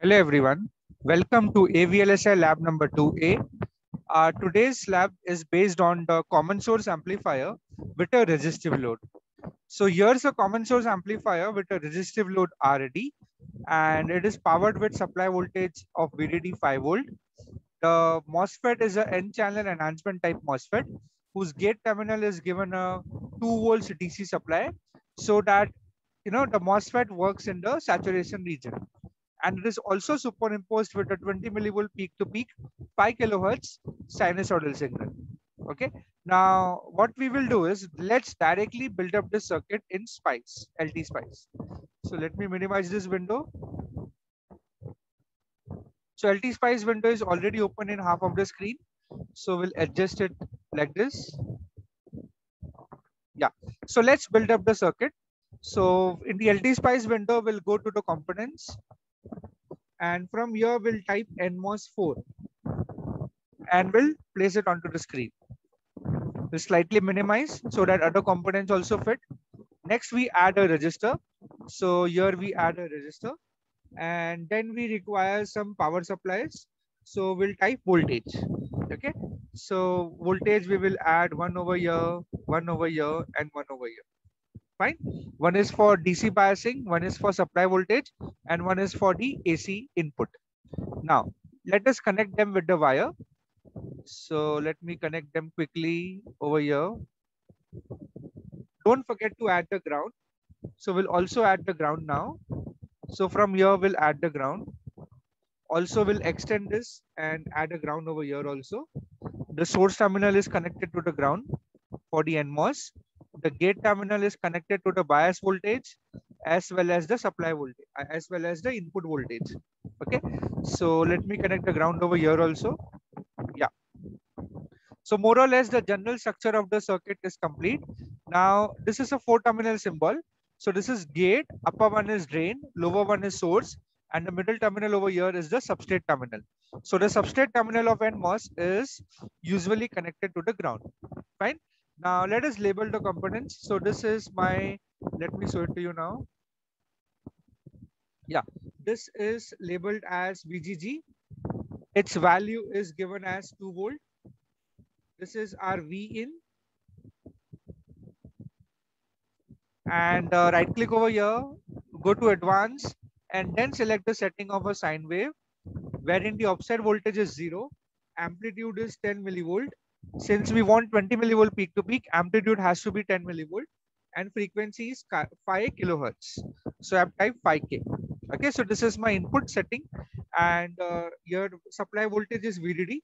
Hello everyone, welcome to AVLSI lab number 2A. Today's lab is based on the common source amplifier with a resistive load. So here's a common source amplifier with a resistive load RD, and it is powered with supply voltage of VDD 5 volt. The MOSFET is a N-channel enhancement type MOSFET whose gate terminal is given a 2 volts DC supply so that the MOSFET works in the saturation region, and it is also superimposed with a 20 millivolt peak to peak 5 kilohertz sinusoidal signal. Okay, now what we will do is let's directly build up this circuit in Spice, LT Spice. So let me minimize this window. So LT Spice window is already open in half of the screen. So we'll adjust it like this. Yeah, so let's build up the circuit. So in the LT Spice window, we'll go to the components, and from here we'll type NMOS4 and we'll place it onto the screen. We'll slightly minimize so that other components also fit. Next, we add a resistor. So here we add a resistor, and then we require some power supplies. So we'll type voltage. Okay, so voltage we will add one over here, and one over here. Fine. One is for DC biasing, one is for supply voltage, and one is for the AC input. Now, let us connect them with the wire. So let me connect them quickly over here. Don't forget to add the ground. So we'll also add the ground now. So from here, we'll add the ground. Also, we'll extend this and add a ground over here also. The source terminal is connected to the ground for the NMOS. The gate terminal is connected to the bias voltage as well as the supply voltage, as well as the input voltage. Okay, so let me connect the ground over here also. Yeah. So more or less the general structure of the circuit is complete. Now this is a 4-terminal symbol. So this is gate, upper one is drain, lower one is source, and the middle terminal over here is the substrate terminal. So the substrate terminal of NMOS is usually connected to the ground. Fine. Now let us label the components. So this is my, let me show it to you now. Yeah, this is labeled as VGG. Its value is given as 2 volt. This is our V in, and right click over here, go to advanced, and then select the setting of a sine wave wherein the offset voltage is 0, amplitude is 10 millivolt. Since we want 20 millivolt peak to peak, amplitude has to be 10 millivolt, and frequency is 5 kilohertz. So I've typed 5K. Okay, so this is my input setting, and your supply voltage is VDD,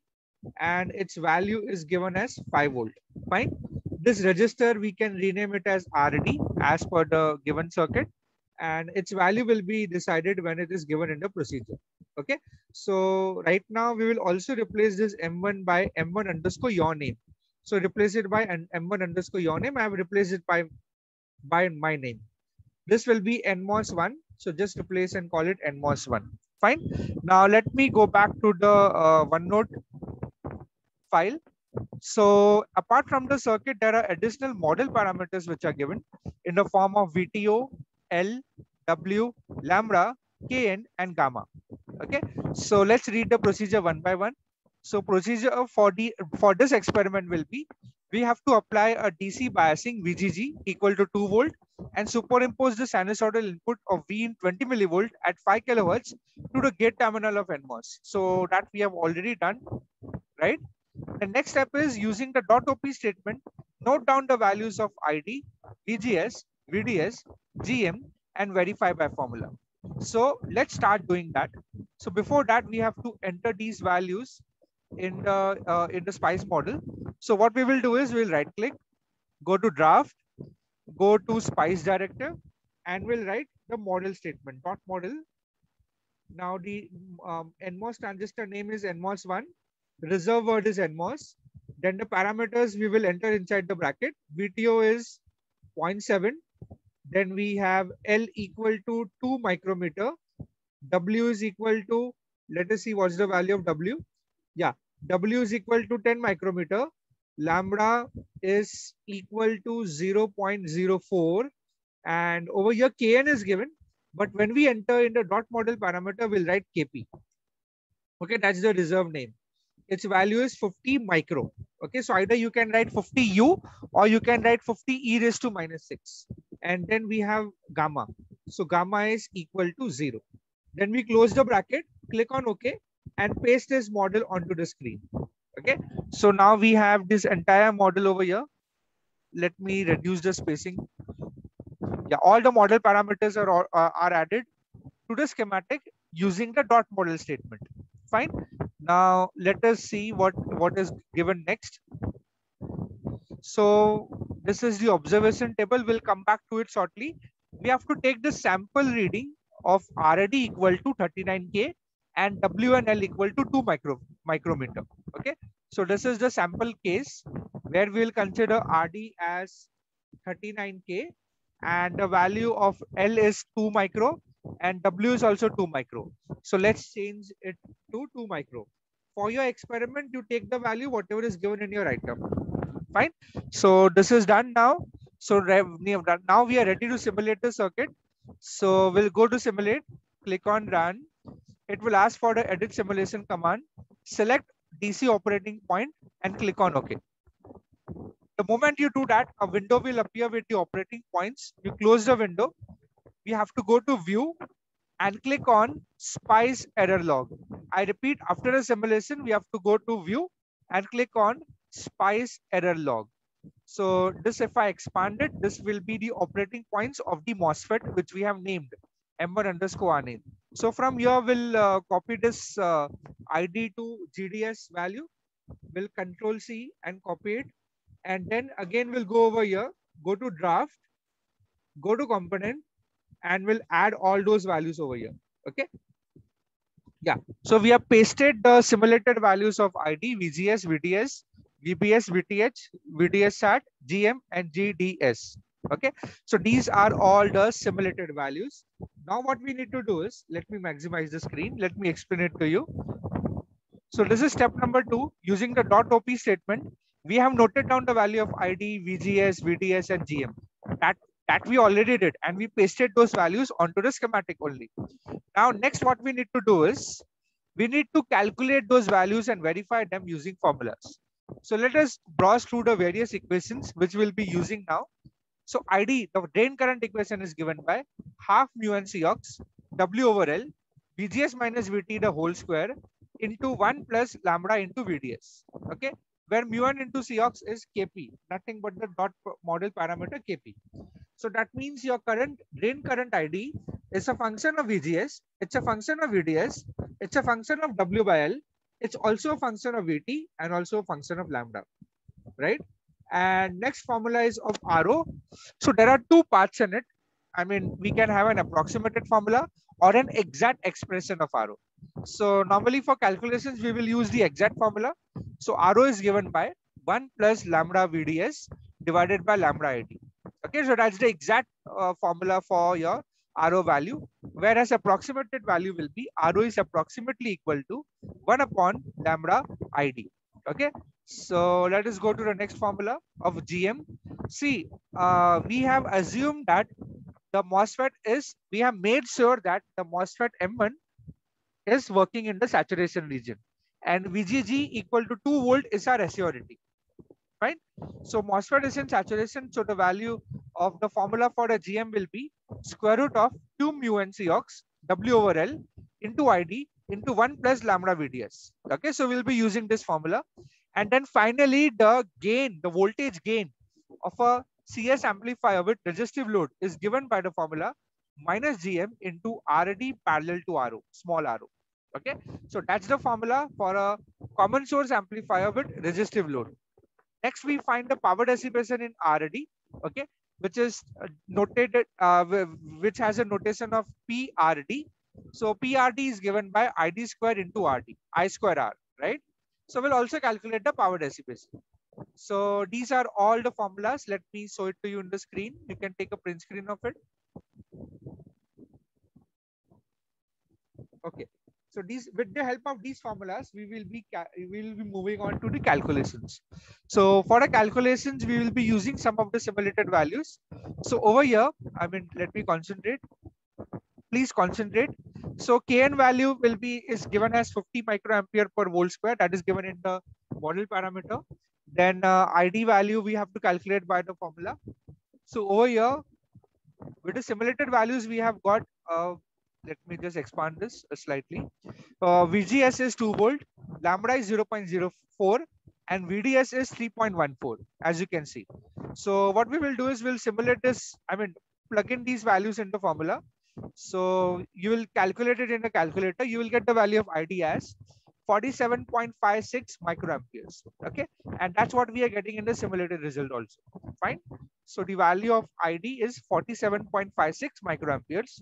and its value is given as 5 volt. Fine. This register, we can rename it as RD as per the given circuit, and its value will be decided when it is given in the procedure. Okay. So right now we will also replace this M1 by M1 underscore your name. So replace it by M1 underscore your name. I have replaced it by my name. This will be NMOS1. So just replace and call it NMOS1. Fine. Now let me go back to the OneNote file. So apart from the circuit, there are additional model parameters which are given in the form of VTO, L, W, lambda, Kn, and gamma. Okay, so let's read the procedure one by one. So procedure for this experiment will be, we have to apply a DC biasing VGG equal to 2 volt and superimpose the sinusoidal input of V in 20 millivolt at 5 kilohertz to the gate terminal of NMOS. So that we have already done, right? The next step is, using the .op statement, note down the values of ID, VGS, VDS, GM, and verify by formula. So let's start doing that. So before that, we have to enter these values in the Spice model. So what we will do is, we'll right click, go to draft, go to Spice directive, and we'll write the model statement, .model. Now the NMOS transistor name is NMOS1. Reserve word is NMOS. Then the parameters we will enter inside the bracket. VTO is 0.7. Then we have L equal to 2 micrometer. W is equal to, let us see what's the value of W. Yeah, W is equal to 10 micrometer. Lambda is equal to 0.04. And over here Kn is given. But when we enter in the dot model parameter, we'll write KP. Okay, that's the reserve name. Its value is 50 micro. Okay, so either you can write 50U or you can write 50 e raised to minus 6. And then we have gamma. So gamma is equal to 0. Then we close the bracket, click on OK, and paste this model onto the screen. Okay, so now we have this entire model over here. Let me reduce the spacing. Yeah, all the model parameters are added to the schematic using the dot model statement. Fine. Now let us see what is given next. So this is the observation table. We'll come back to it shortly. We have to take the sample reading of RAD equal to 39K and WNL equal to 2 micrometer. Okay. So this is the sample case where we will consider RD as 39K and the value of L is 2 micro and W is also 2 micro. So let's change it to 2 micro. For your experiment, you take the value whatever is given in your item. Fine. So this is done now. So now we are ready to simulate the circuit. So we'll go to simulate, click on run. It will ask for the edit simulation command. Select DC operating point and click on OK. The moment you do that, a window will appear with the operating points. You close the window. We have to go to view and click on SPICE error log. I repeat, after a simulation, we have to go to view and click on SPICE error log. So this, if I expand it, this will be the operating points of the MOSFET, which we have named M1_RNA. So from here, we'll copy this ID to GDS value. We'll Control C and copy it. And then again, we'll go over here, go to draft, go to component, and we'll add all those values over here. Okay. Yeah. So we have pasted the simulated values of ID, VGS, VDS, VBS, VTH, VDS-SAT, GM, and GDS. Okay. So these are all the simulated values. Now what we need to do is, let me maximize the screen. Let me explain it to you. So this is step number 2. Using the .op statement, we have noted down the value of ID, VGS, VDS, and GM. That we already did, and we pasted those values onto the schematic only. Now, next what we need to do is, we need to calculate those values and verify them using formulas. So let us browse through the various equations which we'll be using now. So ID, the drain current equation is given by half mu n Cox W over L, VGS minus VT the whole square into 1 plus lambda into VDS. Okay, where mu n into Cox is Kp, nothing but the dot model parameter Kp. So that means your drain current ID is a function of VGS, it's a function of VDS, it's a function of W by L, it's also a function of VT and also a function of lambda, right? And next formula is of RO. So there are two parts in it. I mean, we can have an approximated formula or an exact expression of RO. So normally for calculations, we will use the exact formula. So RO is given by 1 plus lambda VDS divided by lambda ID. Okay, so that's the exact formula for your RO value, whereas approximated value will be RO is approximately equal to 1 upon lambda ID. Okay, so let us go to the next formula of GM. See, we have assumed that the MOSFET is, we have made sure that the MOSFET M1 is working in the saturation region and VGG equal to 2 volt is our assurity. Fine. So MOSFET is in saturation. So the value of the formula for the GM will be square root of 2 mu n Cox W over L into ID into 1 plus lambda VDS. Okay, so we'll be using this formula. And then finally, the gain, the voltage gain of a CS amplifier with resistive load is given by the formula minus GM into RAD parallel to RO, small RO. Okay, so that's the formula for a common source amplifier with resistive load. Next, we find the power dissipation in RAD, okay, which is notated, which has a notation of PRD. So PRD is given by ID square into RD, I square R, right? So we'll also calculate the power dissipation. So these are all the formulas. Let me show it to you in the screen. You can take a print screen of it. Okay. So these, with the help of these formulas, we will be moving on to the calculations. So for the calculations, we will be using some of the simulated values. So over here, I mean, let me concentrate. please concentrate. So Kn value will be is given as 50 microampere per volt square. That is given in the model parameter. Then ID value we have to calculate by the formula. So over here, with the simulated values we have got, let me just expand this slightly. VGS is 2 volt, lambda is 0.04, and VDS is 3.14, as you can see. So what we will do is we'll simulate this, I mean, plug in these values into formula. So you will calculate it in a calculator. You will get the value of ID as 47.56 microamperes. Okay, and that's what we are getting in the simulated result also. Fine. So the value of ID is 47.56 microamperes.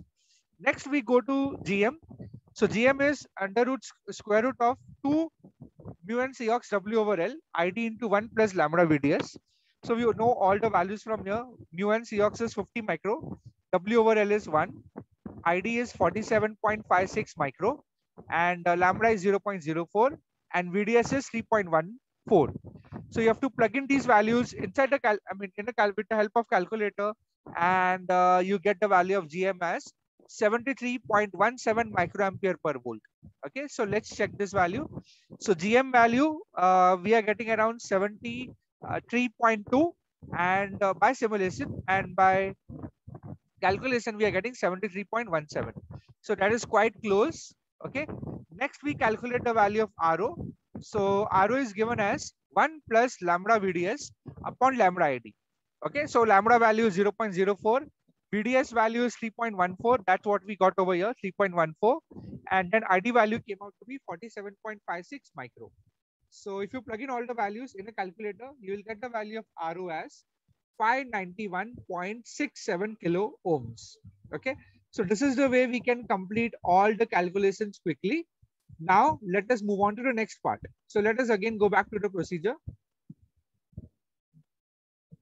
Next, we go to GM. So GM is under root square root of 2 mu n Cox W over L, ID into 1 plus lambda VDS. So we know all the values from here. Mu n Cox is 50 micro, W over L is 1, ID is 47.56 micro, and lambda is 0.04, and VDS is 3.14. So you have to plug in these values inside the with the help of calculator, and you get the value of GM as 73.17 microampere per volt. Okay, so let's check this value. So GM value we are getting around 73.2, and by simulation and by calculation we are getting 73.17. So that is quite close. Okay, next we calculate the value of RO. So RO is given as 1 plus lambda VDS upon lambda ID. Okay, so lambda value is 0.04, VDS value is 3.14. That's what we got over here, 3.14, and then ID value came out to be 47.56 micro. So if you plug in all the values in a calculator, you will get the value of RO as 591.67 kilo ohms. Okay, so this is the way we can complete all the calculations quickly. Now let us move on to the next part. So let us again go back to the procedure.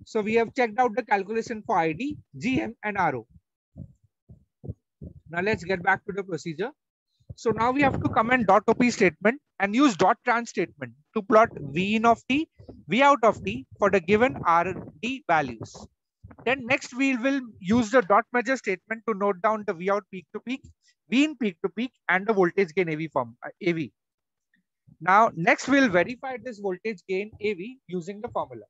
So we have checked out the calculation for ID, GM, and RO. Now let's get back to the procedure. So now we have to comment dot OP statement and use dot trans statement to plot V in of T, V out of T for the given RD values. Then next we will use the dot measure statement to note down the V out peak to peak, V in peak to peak, and the voltage gain AV form AV. Now next we'll verify this voltage gain AV using the formula.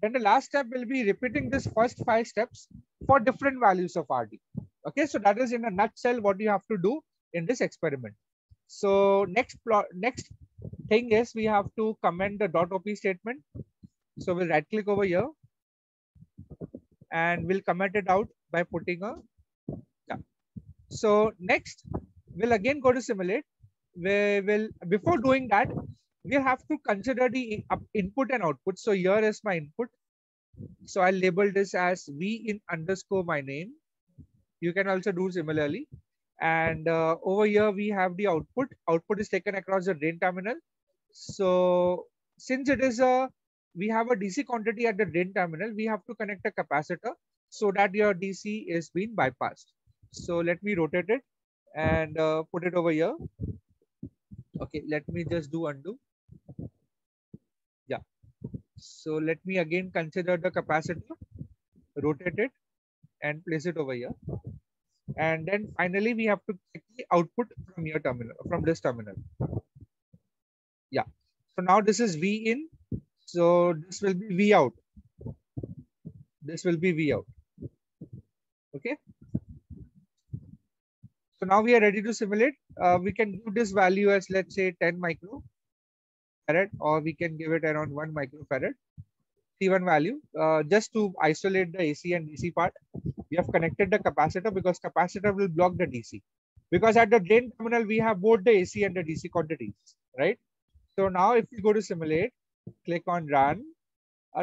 Then the last step will be repeating this first 5 steps for different values of RD. Okay, so that is in a nutshell what you have to do in this experiment. So next thing is we have to comment the dot OP statement. So we'll right click over here and we'll comment it out by putting a So next we'll again go to simulate. We will, before doing that, we have to consider the input and output. So here is my input. So I'll label this as V in underscore my name. You can also do similarly. And over here we have the output. Output is taken across the drain terminal. So since it is we have a DC quantity at the drain terminal, we have to connect a capacitor so that your DC is being bypassed. So let me rotate it and put it over here. Okay, let me just do undo. Yeah. So let me again consider the capacitor, rotate it and place it over here. And then finally we have to check the output from your terminal, from this terminal. Yeah. So now this is V in. So this will be V out. This will be V out. Okay. So now we are ready to simulate. We can give this value as, let's say, 10 microfarad, or we can give it around 1 microfarad. T1 value, just to isolate the AC and DC part. We have connected the capacitor because capacitor will block the DC. Because at the drain terminal, we have both the AC and the DC quantities, right? So now if you go to simulate, click on run,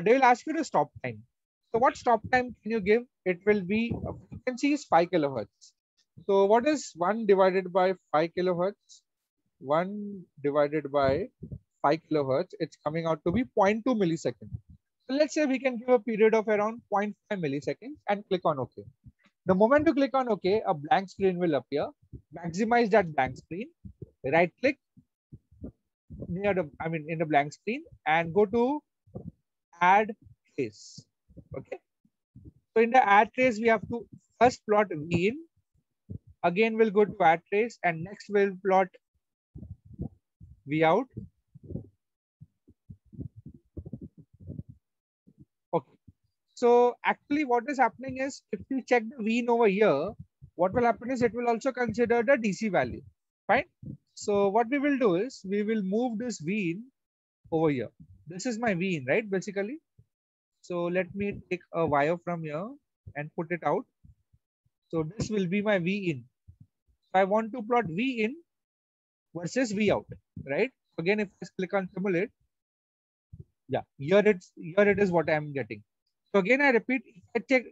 they will ask you to stop time. So what stop time can you give? It will be, frequency is 5 kilohertz. So what is 1 divided by 5 kilohertz? 1 divided by 5 kilohertz, it's coming out to be 0.2 milliseconds. So let's say we can give a period of around 0.5 milliseconds and click on OK. The moment you click on OK, a blank screen will appear. Maximize that blank screen. Right click near the, in the blank screen and go to add trace. Okay. So in the add trace, we have to first plot V in, Again, we'll go to add trace, and next we'll plot V out. Okay. So actually what is happening is, if we check the V in over here, what will happen is it will also consider the DC value. Fine. So what we will do is we will move this V in over here. This is my V in, right? Basically. So let me take a wire from here and put it out. So this will be my V in. So I want to plot V in versus V out, right? Again, if I click on simulate, yeah, here it is what I'm getting. So again, I repeat, if I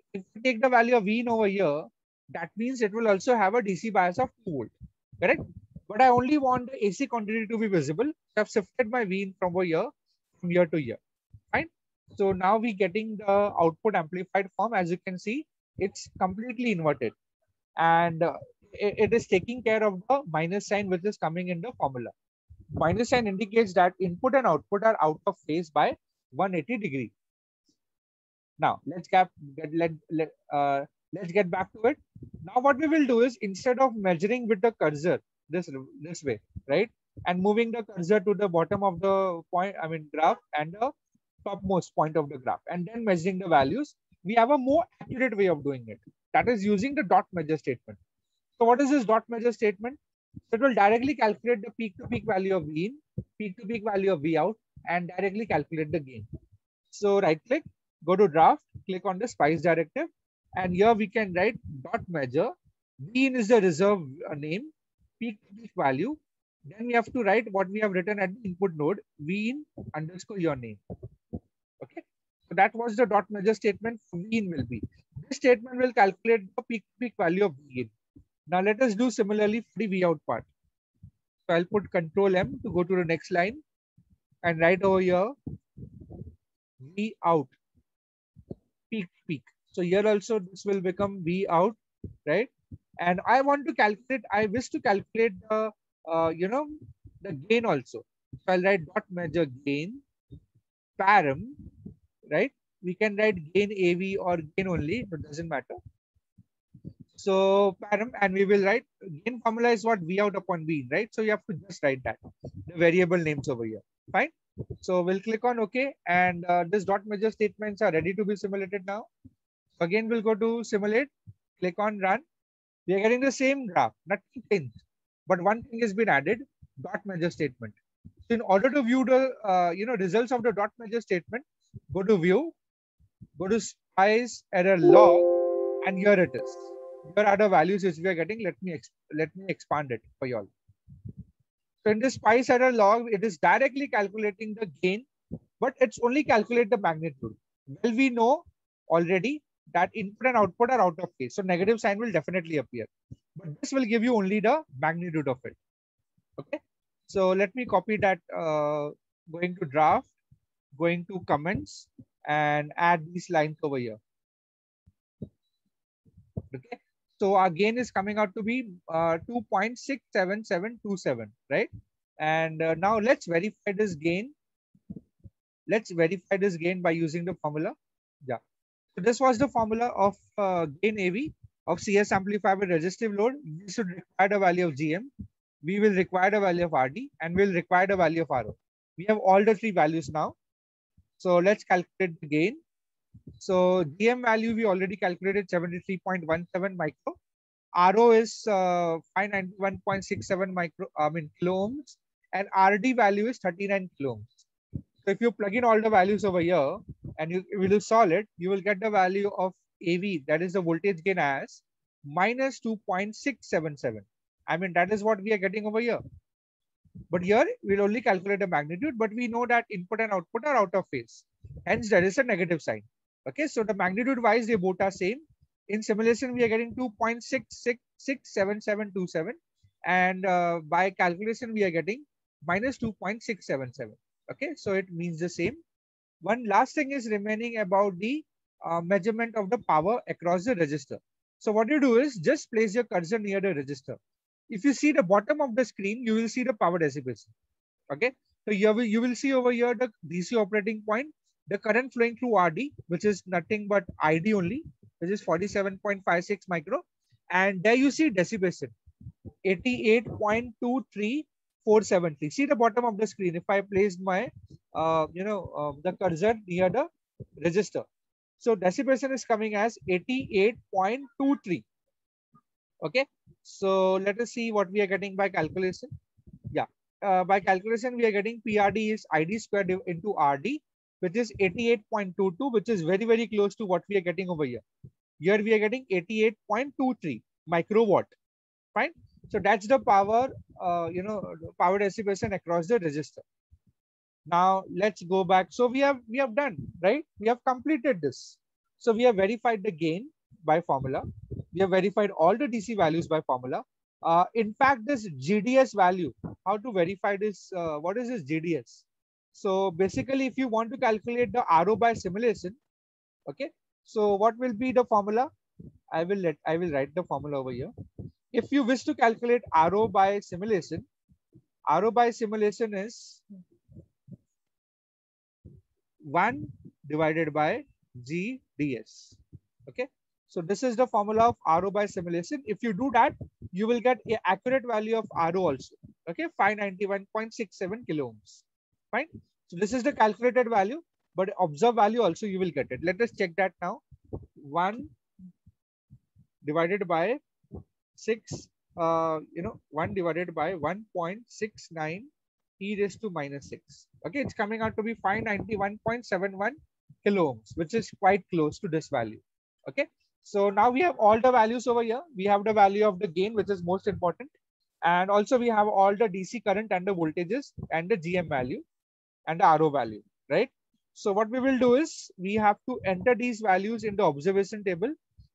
take the value of V in over here, that means it will also have a DC bias of 2 volt, correct? But I only want the AC quantity to be visible. So I've shifted my V in from over here, from here to here, fine. So now we getting the output amplified form. As you can see, it's completely inverted, and it is taking care of the minus sign which is coming in the formula. Minus sign indicates that input and output are out of phase by 180 degree. Now let's get back to it. Now what we will do is, instead of measuring with the cursor this way, right, and moving the cursor to the bottom of the point, I mean graph, and the topmost point of the graph, and then measuring the values, we have a more accurate way of doing it. That is using the dot measure statement. So what is this dot measure statement? So it will directly calculate the peak to peak value of V in, peak to peak value of V out, and directly calculate the gain. So right click, go to draft, click on the spice directive, and here we can write dot measure. V in is the reserve name, peak to peak value. Then we have to write what we have written at the input node, V in underscore your name. Okay. So that was the dot measure statement for V in will be. This statement will calculate the peak to peak value of V in. Now let us do similarly for the V out part. So I'll put Control M to go to the next line and write over here V out peak to peak. So here also this will become V out, right? And I want to calculate, I wish to calculate the the gain also. So I'll write dot measure gain param, right? We can write gain AV or gain only, it doesn't matter. So param, and we will write gain formula is what V out upon V in, right? So you have to just write that, the variable names over here. Fine. So we'll click on OK, and this dot measure statements are ready to be simulated now. So again, we'll go to simulate, click on run. We are getting the same graph, nothing changed, but one thing has been added: dot measure statement. So in order to view the results of the dot measure statement, go to view, go to spice error log, and here it is. Here are the values which we are getting. Let me expand it for you all. So in this spice error log, it is directly calculating the gain, but it's only calculate the magnitude. Well, we know already that input and output are out of phase, so negative sign will definitely appear. But this will give you only the magnitude of it. Okay. So let me copy that. Going to draft, going to comments, and add these lines over here. Okay. So our gain is coming out to be 2.67727, right? And now let's verify this gain. Let's verify this gain by using the formula. Yeah. So this was the formula of gain AV of CS amplifier with resistive load. We should require the value of GM. We will require the value of RD, and we'll require the value of RO. We have all the three values now. So let's calculate the gain. So GM value we already calculated 73.17 micro. RO is 591.67 kilo ohms, and RD value is 39 kilo ohms. So if you plug in all the values over here and you will solve it, you will get the value of AV, that is the voltage gain, as minus 2.677. I mean, that is what we are getting over here. But here we'll only calculate the magnitude, but we know that input and output are out of phase. Hence, there is a negative sign. Okay, so the magnitude wise, they both are same. In simulation, we are getting 2.666777, and by calculation, we are getting minus 2.677. Okay, so it means the same. One last thing is remaining about the measurement of the power across the resistor. So what you do is just place your cursor near the resistor. If you see the bottom of the screen, you will see the power dissipation. Okay, so you will see over here the DC operating point, the current flowing through RD, which is nothing but ID only, which is 47.56 micro, And there you see decibation, 88.23473. See the bottom of the screen. If I placed my, the cursor near the register, so decibation is coming as 88.23. Okay. So let us see what we are getting by calculation. Yeah. By calculation, we are getting PRD is ID squared into RD, which is 88.22, which is very, very close to what we are getting over here. Here we are getting 88.23 microwatt. Fine. So that's the power, power dissipation across the register. Now let's go back. So we have done, right? We have completed this. So we have verified the gain by formula. We have verified all the DC values by formula. In fact, this GDS value, how to verify this? What is this GDS? So basically, if you want to calculate the RO by simulation, okay. So what will be the formula? I will write the formula over here. If you wish to calculate RO by simulation is 1 divided by GDS. Okay. So this is the formula of RO by simulation. If you do that, you will get an accurate value of RO also. Okay. 591.67 kilo ohms. Fine. So this is the calculated value, but observed value also you will get it. Let us check that now. 1 divided by 6, 1 divided by 1.69 e raised to minus 6. Okay, it's coming out to be 591.71 kilo ohms, which is quite close to this value. Okay, so now we have all the values over here. We have the value of the gain, which is most important. And also we have all the DC current and the voltages and the GM value and the RO value, right? So what we will do is we have to enter these values in the observation table.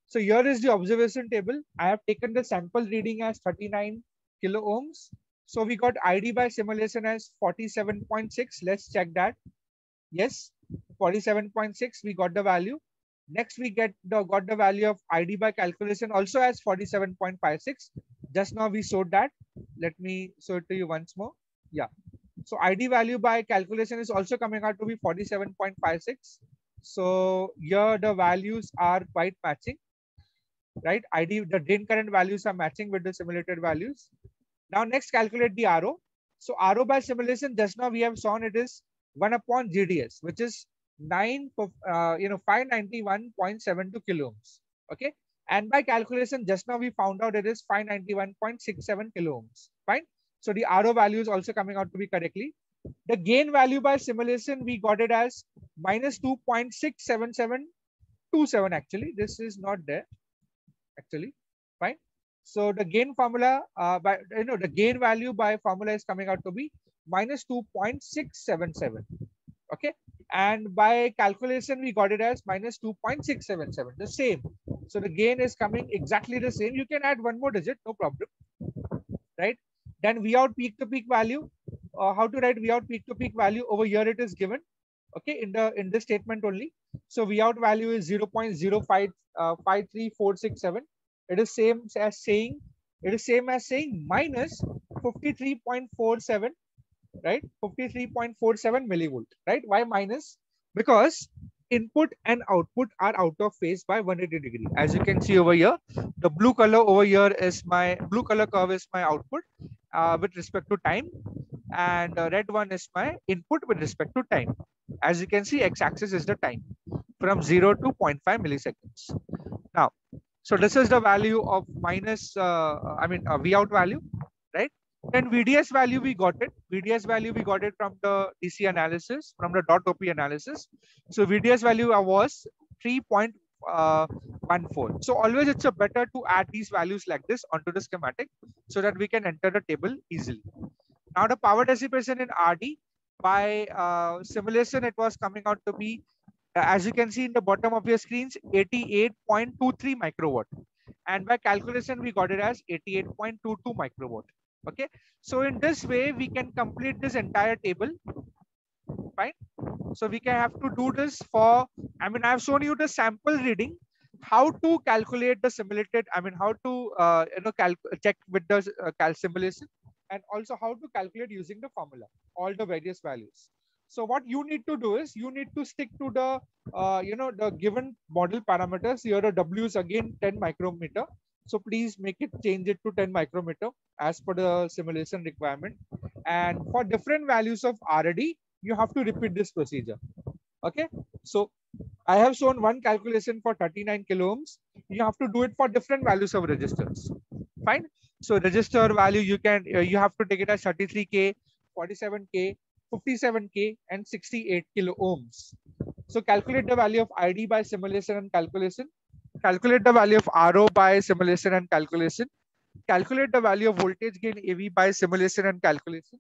So here is the observation table. I have taken the sample reading as 39 kilo ohms. So we got ID by simulation as 47.6. Let's check that. Yes, 47.6. We got the value. Next, we got the value of ID by calculation also as 47.56. Just now we showed that. Let me show it to you once more. Yeah. So ID value by calculation is also coming out to be 47.56. So here the values are quite matching, right? The drain current values are matching with the simulated values. Now next, calculate the RO. So RO by simulation, just now we have shown it is 1 upon GDS, which is 591.72 kilo ohms. Okay. And by calculation, just now we found out it is 591.67 kilo ohms. Fine. So the RO value is also coming out to be correctly. The gain value by simulation, we got it as minus 2.67727. Actually, this is not there. Actually, fine. So the gain formula, the gain value by formula is coming out to be minus 2.677. Okay. And by calculation, we got it as minus 2.677, the same. So the gain is coming exactly the same. You can add one more digit, no problem. Right. Then V out peak to peak value. How to write V out peak to peak value? Over here it is given. Okay, in this statement only. So V out value is 0.055347. It is same as saying minus 53.47, right? 53.47 millivolt, right? Why minus? Because input and output are out of phase by 180 degree. As you can see over here, the blue color over here is my blue color curve is my output with respect to time, and the red one is my input with respect to time. As you can see, x-axis is the time from 0 to 0.5 milliseconds. Now, so this is the value of minus, V out value, right? Then VDS value, we got it. VDS value, we got it from the DC analysis, from the dot OP analysis. So VDS value was 3.14. So always it's better to add these values like this onto the schematic so that we can enter the table easily. Now the power dissipation in RD by simulation, it was coming out to be, as you can see in the bottom of your screens, 88.23 microwatt. And by calculation, we got it as 88.22 microwatt. Okay. So in this way, we can complete this entire table. Fine. So we can have to do this for, I've shown you the sample reading, how to calculate the simulated, how to, check with the simulation, and also how to calculate using the formula, all the various values. So what you need to do is you need to stick to the, the given model parameters. Here the W is again 10 micrometer. So please make it, change it to 10 micrometer as per the simulation requirement. And for different values of RD, you have to repeat this procedure. Okay. So I have shown one calculation for 39 kilo ohms. You have to do it for different values of resistors. Fine. So register value, you have to take it as 33K, 47K, 57K, and 68 kilo ohms. So calculate the value of ID by simulation and calculation. Calculate the value of RO by simulation and calculation. Calculate the value of voltage gain AV by simulation and calculation.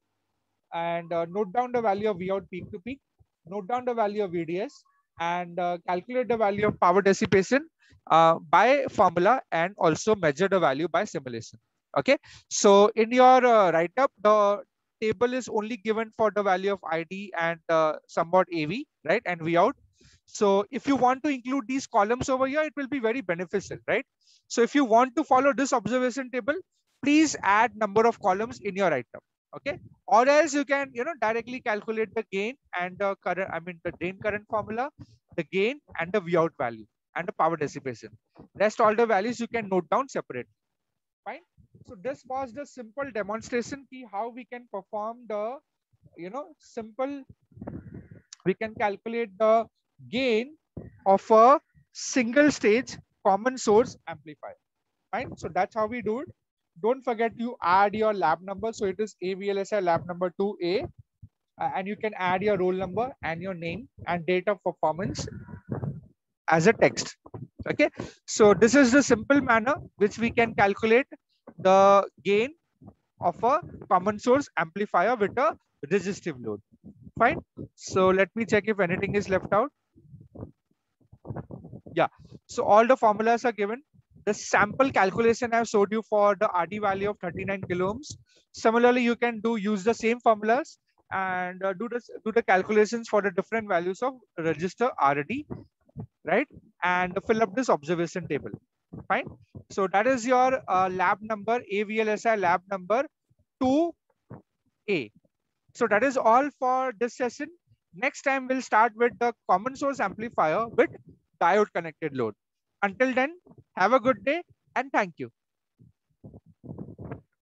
And note down the value of V out peak to peak. Note down the value of VDS and calculate the value of power dissipation by formula, and also measure the value by simulation. Okay. So in your write-up, the table is only given for the value of ID and somewhat AV, right? And V out. So if you want to include these columns over here, it will be very beneficial, right? So if you want to follow this observation table, please add number of columns in your write-up. Okay. Or else you can, directly calculate the gain and the current, the drain current formula, the gain and the V out value and the power dissipation. Rest all the values you can note down separately. Fine. So this was the simple demonstration key how we can perform the, simple, we can calculate the gain of a single stage common source amplifier. Fine. So that's how we do it. Don't forget you add your lab number. So it is AVLSI lab number 2A. And you can add your roll number and your name and date of performance as a text. Okay. So this is the simple manner which we can calculate the gain of a common source amplifier with a resistive load. Fine. So let me check if anything is left out. Yeah. So all the formulas are given. The sample calculation I've showed you for the RD value of 39 kilo ohms. Similarly, you can use the same formulas and do the calculations for the different values of register RD, right? And fill up this observation table. Fine. So that is your lab number, AVLSI lab number 2A. So that is all for this session. Next time we'll start with the common source amplifier with diode connected load. Until then, have a good day and thank you.